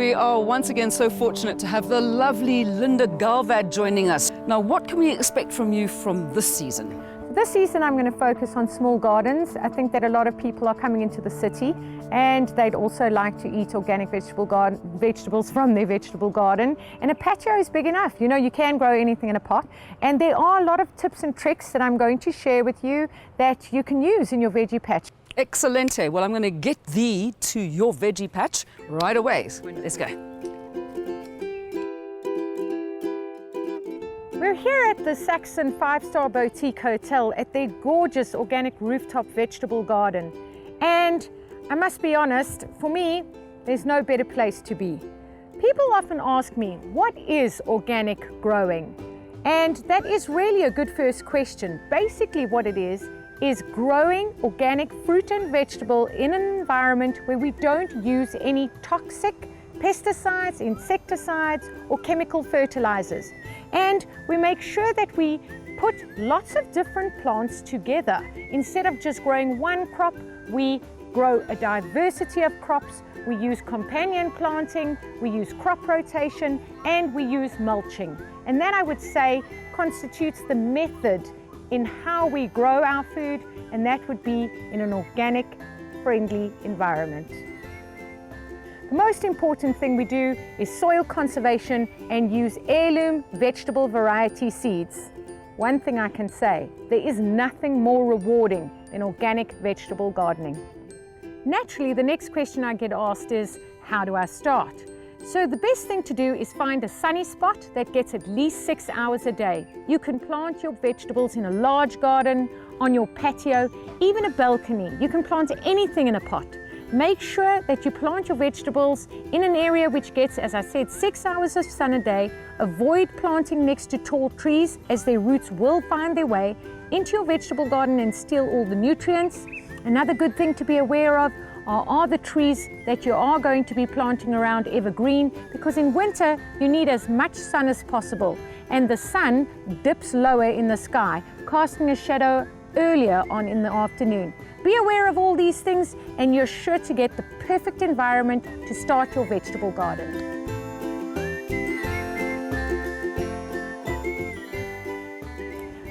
We are once again so fortunate to have the lovely Linda Galvad joining us. Now, what can we expect from you from this season? This season I'm going to focus on small gardens. I think that a lot of people are coming into the city and they'd also like to eat organic vegetables from their vegetable garden. And a patio is big enough. You know, you can grow anything in a pot. And there are a lot of tips and tricks that I'm going to share with you that you can use in your veggie patch. Excelente. Well, I'm going to get thee to your veggie patch right away. Let's go. We're here at the Saxon 5-star boutique hotel at their gorgeous organic rooftop vegetable garden. And I must be honest, for me, there's no better place to be. People often ask me, what is organic growing? And that is really a good first question. Basically what it is growing organic fruit and vegetable in an environment where we don't use any toxic pesticides, insecticides, or chemical fertilizers. And we make sure that we put lots of different plants together. Instead of just growing one crop, we grow a diversity of crops. We use companion planting, we use crop rotation, and we use mulching. And that, I would say, constitutes the method in how we grow our food, and that would be in an organic, friendly environment. The most important thing we do is soil conservation and use heirloom vegetable variety seeds. One thing I can say, there is nothing more rewarding than organic vegetable gardening. Naturally, the next question I get asked is, how do I start? So the best thing to do is find a sunny spot that gets at least 6 hours a day. You can plant your vegetables in a large garden, on your patio, even a balcony. You can plant anything in a pot. Make sure that you plant your vegetables in an area which gets, as I said, 6 hours of sun a day. Avoid planting next to tall trees, as their roots will find their way into your vegetable garden and steal all the nutrients. Another good thing to be aware of are the trees that you are going to be planting around evergreen, because in winter you need as much sun as possible, and the sun dips lower in the sky, casting a shadow earlier on in the afternoon. Be aware of all these things and you're sure to get the perfect environment to start your vegetable garden.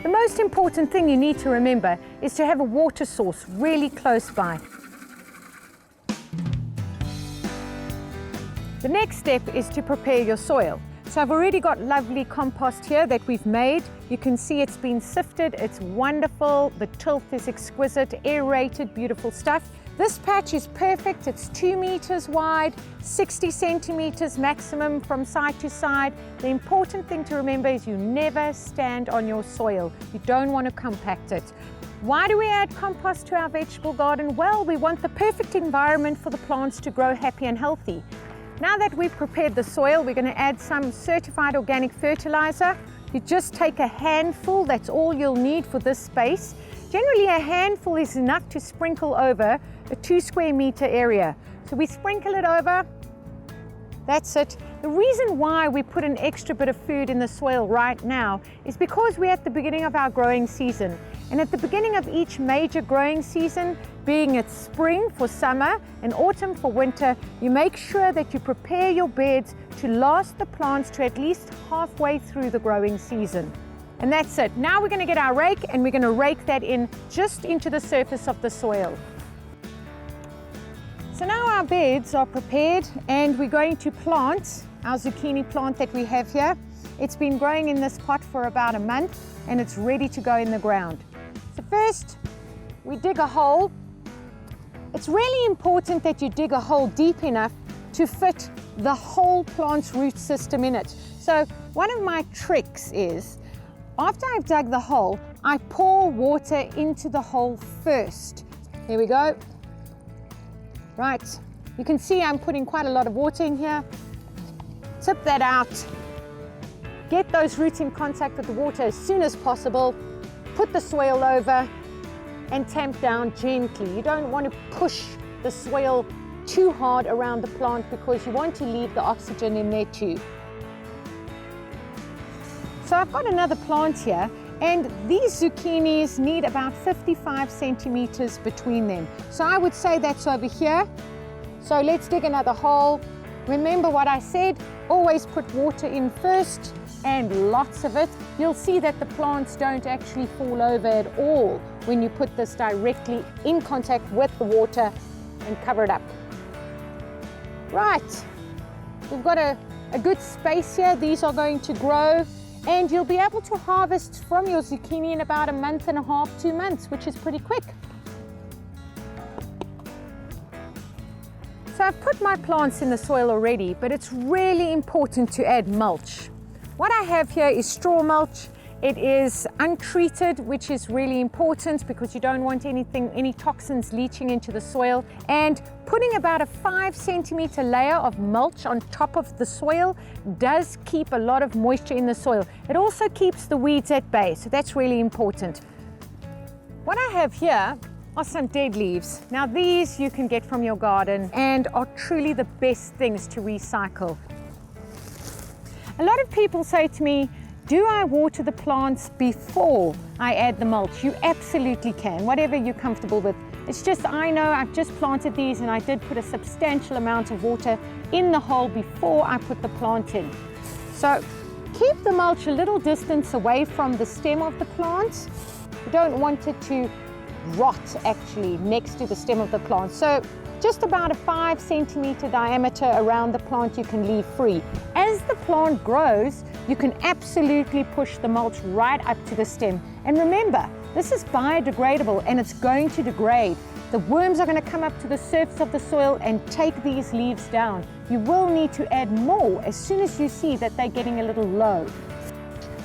The most important thing you need to remember is to have a water source really close by. The next step is to prepare your soil. So I've already got lovely compost here that we've made. You can see it's been sifted, it's wonderful, the tilth is exquisite, aerated, beautiful stuff. This patch is perfect, it's 2 meters wide, 60 centimeters maximum from side to side. The important thing to remember is you never stand on your soil. You don't want to compact it. Why do we add compost to our vegetable garden? Well, we want the perfect environment for the plants to grow happy and healthy. Now that we've prepared the soil, we're going to add some certified organic fertilizer. You just take a handful, that's all you'll need for this space. Generally a handful is enough to sprinkle over a 2 square meter area. So we sprinkle it over, that's it. The reason why we put an extra bit of food in the soil right now is because we're at the beginning of our growing season. And at the beginning of each major growing season, being it spring for summer and autumn for winter, you make sure that you prepare your beds to last the plants to at least halfway through the growing season. And that's it. Now we're going to get our rake and we're going to rake that in just into the surface of the soil. So now our beds are prepared and we're going to plant our zucchini plant that we have here. It's been growing in this pot for about a month and it's ready to go in the ground. So first, we dig a hole. It's really important that you dig a hole deep enough to fit the whole plant's root system in it. So one of my tricks is, after I've dug the hole, I pour water into the hole first. Here we go. Right, you can see I'm putting quite a lot of water in here. Tip that out. Get those roots in contact with the water as soon as possible. Put the soil over and tamp down gently. You don't want to push the soil too hard around the plant because you want to leave the oxygen in there too. So I've got another plant here, and these zucchinis need about 55 centimeters between them. So I would say that's over here. So let's dig another hole. Remember what I said, always put water in first and lots of it. You'll see that the plants don't actually fall over at all when you put this directly in contact with the water and cover it up. Right, we've got a good space here. These are going to grow and you'll be able to harvest from your zucchini in about 1.5 months, 2 months, which is pretty quick. So I've put my plants in the soil already, but it's really important to add mulch. What I have here is straw mulch. It is untreated, which is really important because you don't want any toxins leaching into the soil. And putting about a 5 centimeter layer of mulch on top of the soil does keep a lot of moisture in the soil. It also keeps the weeds at bay, so that's really important. What I have here are some dead leaves. Now these you can get from your garden and are truly the best things to recycle. A lot of people say to me, do I water the plants before I add the mulch? You absolutely can, whatever you're comfortable with. It's just, I know I've just planted these and I did put a substantial amount of water in the hole before I put the plant in. So keep the mulch a little distance away from the stem of the plant. You don't want it to rot actually next to the stem of the plant. So just about a 5 centimeter diameter around the plant you can leave free. As the plant grows, you can absolutely push the mulch right up to the stem. And remember, this is biodegradable and it's going to degrade. The worms are going to come up to the surface of the soil and take these leaves down. You will need to add more as soon as you see that they're getting a little low.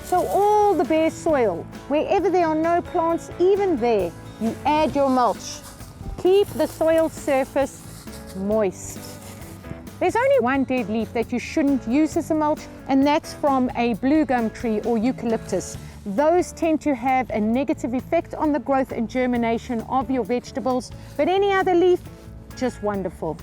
So all the bare soil, wherever there are no plants, even there, you add your mulch. Keep the soil surface moist. There's only one dead leaf that you shouldn't use as a mulch, and that's from a blue gum tree or eucalyptus. Those tend to have a negative effect on the growth and germination of your vegetables, but any other leaf, just wonderful.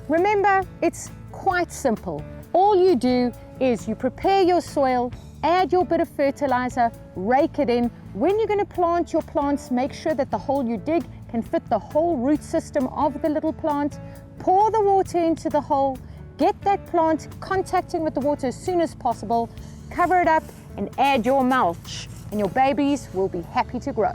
Remember, it's quite simple. All you do is you prepare your soil, add your bit of fertilizer, rake it in. When you're going to plant your plants, make sure that the hole you dig can fit the whole root system of the little plant. Pour the water into the hole, get that plant contacting with the water as soon as possible, cover it up and add your mulch, and your babies will be happy to grow.